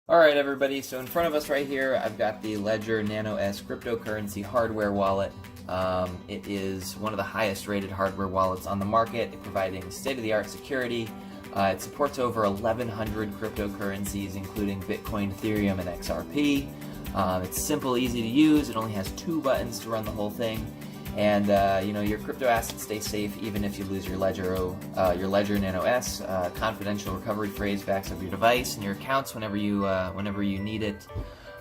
Alright everybody, so in front of us right here, I've got the Ledger Nano S cryptocurrency hardware wallet. It is one of the highest rated hardware wallets on the market, providing state-of-the-art security. It supports over 1,100 cryptocurrencies, including Bitcoin, Ethereum, and XRP. It's simple, easy to use. It only has 2 buttons to run the whole thing. And your crypto assets stay safe even if you lose your Ledger Nano S. Confidential recovery phrase backs up your device and your accounts whenever you need it.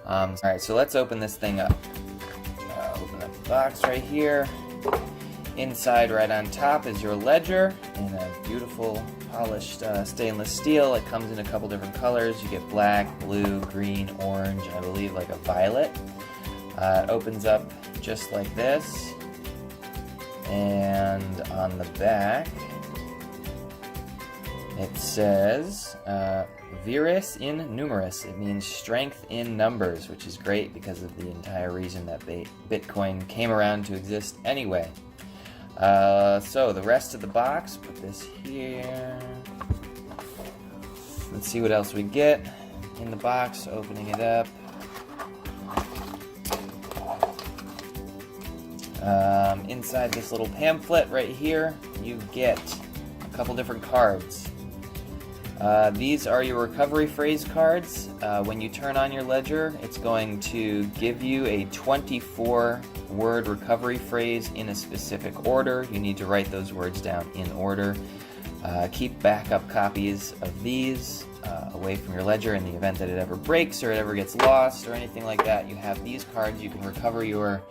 Alright, so let's open this thing up. Open up the box right here. Inside, right on top, is your Ledger in a beautiful polished stainless steel. It comes in a couple different colors. You get black, blue, green, orange, and I believe like a violet. It opens up just like this. And on the back, it says Viris in numeris. It means strength in numbers, which is great because of the entire reason that Bitcoin came around to exist anyway. So the rest of the box, put this here. Let's see what else we get in the box, opening it up. Inside this little pamphlet right here, you get a couple different cards. These are your recovery phrase cards. When you turn on your Ledger, it's going to give you a 24-word recovery phrase in a specific order. You need to write those words down in order. Keep backup copies of these away from your Ledger in the event that it ever breaks or it ever gets lost or anything like that. You have these cards. You can recover your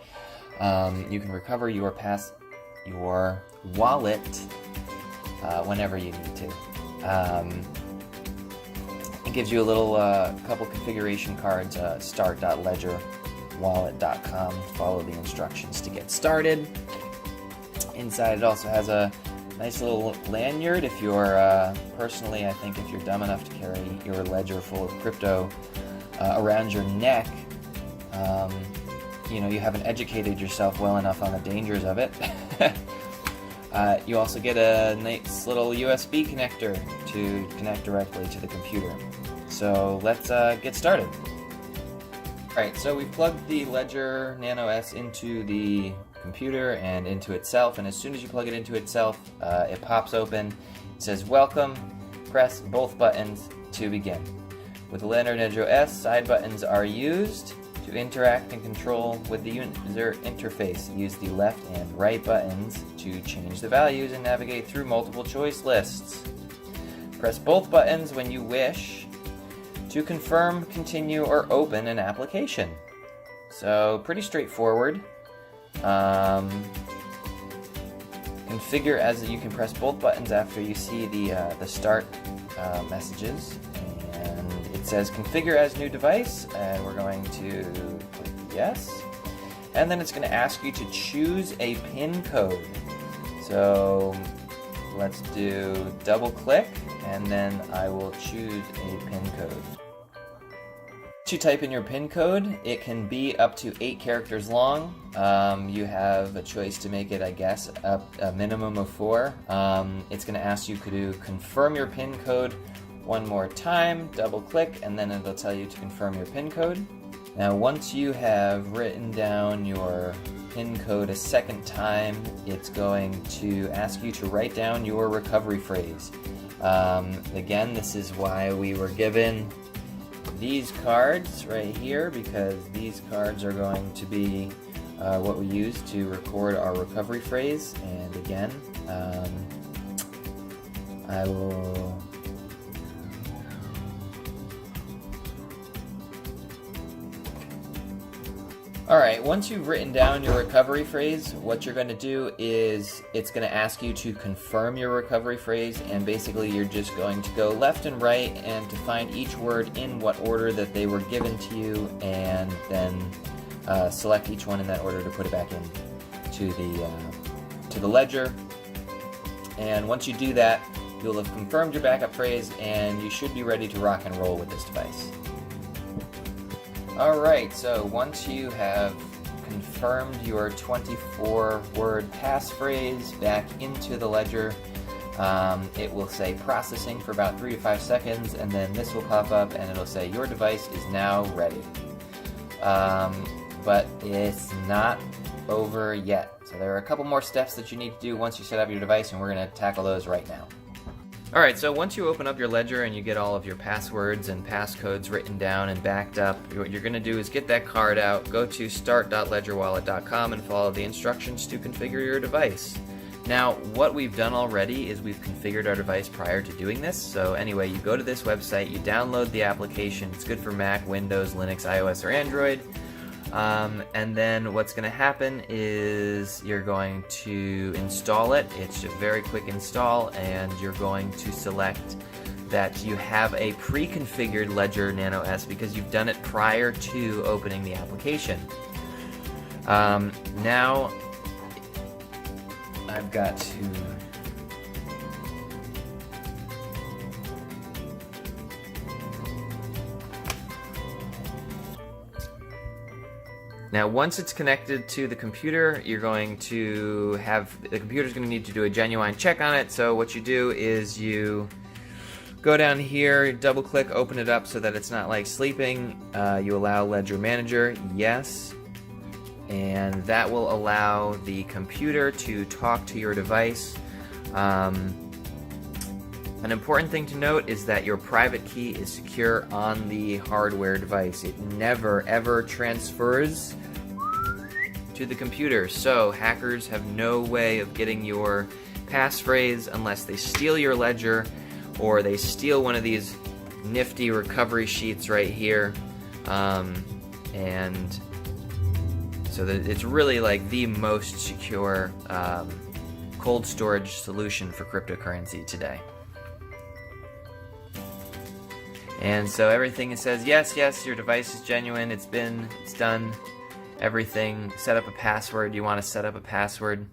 wallet whenever you need to. It gives you a little couple configuration cards, start.ledgerwallet.com. Follow the instructions to get started. Inside it also has a nice little lanyard if you're, personally I think if you're dumb enough to carry your Ledger full of crypto around your neck, you haven't educated yourself well enough on the dangers of it. You also get a nice little USB connector to connect directly to the computer. So let's get started. Alright, so we've plugged the Ledger Nano S into the computer and into itself, and as soon as you plug it into itself, it pops open. It says welcome. Press both buttons to begin. With the Ledger Nano S, side buttons are used to interact and control with the user interface. Use the left and right buttons to change the values and navigate through multiple choice lists. Press both buttons when you wish to confirm, continue, or open an application. So pretty straightforward. Configure as you can press both buttons after you see the start messages. It says configure as new device, and we're going to click yes. And then it's going to ask you to choose a PIN code. So let's do double click, and then I will choose a PIN code. Once you type in your PIN code, it can be up to 8 characters long. You have a choice to make it, I guess, a minimum of 4. It's going to ask you to confirm your PIN code one more time, double click, and then it'll tell you to confirm your PIN code. Now once you have written down your PIN code a second time, it's going to ask you to write down your recovery phrase. Again, this is why we were given these cards right here, because these cards are going to be what we use to record our recovery phrase. And again, I will... Alright, once you've written down your recovery phrase, what you're going to do is it's going to ask you to confirm your recovery phrase, and basically you're just going to go left and right and to find each word in what order that they were given to you, and then select each one in that order to put it back in to the Ledger. And once you do that, you'll have confirmed your backup phrase, and you should be ready to rock and roll with this device. Alright, so once you have confirmed your 24-word passphrase back into the Ledger, it will say processing for about 3 to 5 seconds, and then this will pop up and it'll say your device is now ready. But it's not over yet. So there are a couple more steps that you need to do once you set up your device, and we're going to tackle those right now. Alright, so once you open up your ledger and you get all of your passwords and passcodes written down and backed up, what you're going to do is get that card out, go to start.ledgerwallet.com and follow the instructions to configure your device. Now, what we've done already is we've configured our device prior to doing this. So anyway, you go to this website, you download the application. It's good for Mac, Windows, Linux, iOS, or Android. And then what's going to happen is you're going to install it. It's a very quick install, and you're going to select that you have a pre-configured Ledger Nano S because you've done it prior to opening the application. Now I've got to Now, once it's connected to the computer, you're going to have, the computer's going to need to do a genuine check on it. So what you do is you go down here, double click, open it up so that it's not like sleeping. You allow Ledger Manager, yes. And that will allow the computer to talk to your device. An important thing to note is that your private key is secure on the hardware device. It never ever transfers to the computer, so hackers have no way of getting your passphrase unless they steal your ledger or they steal one of these nifty recovery sheets right here. And so it's really like the most secure cold storage solution for cryptocurrency today. And so everything says, yes, your device is genuine, it's done, everything. Set up a password, you want to set up a password.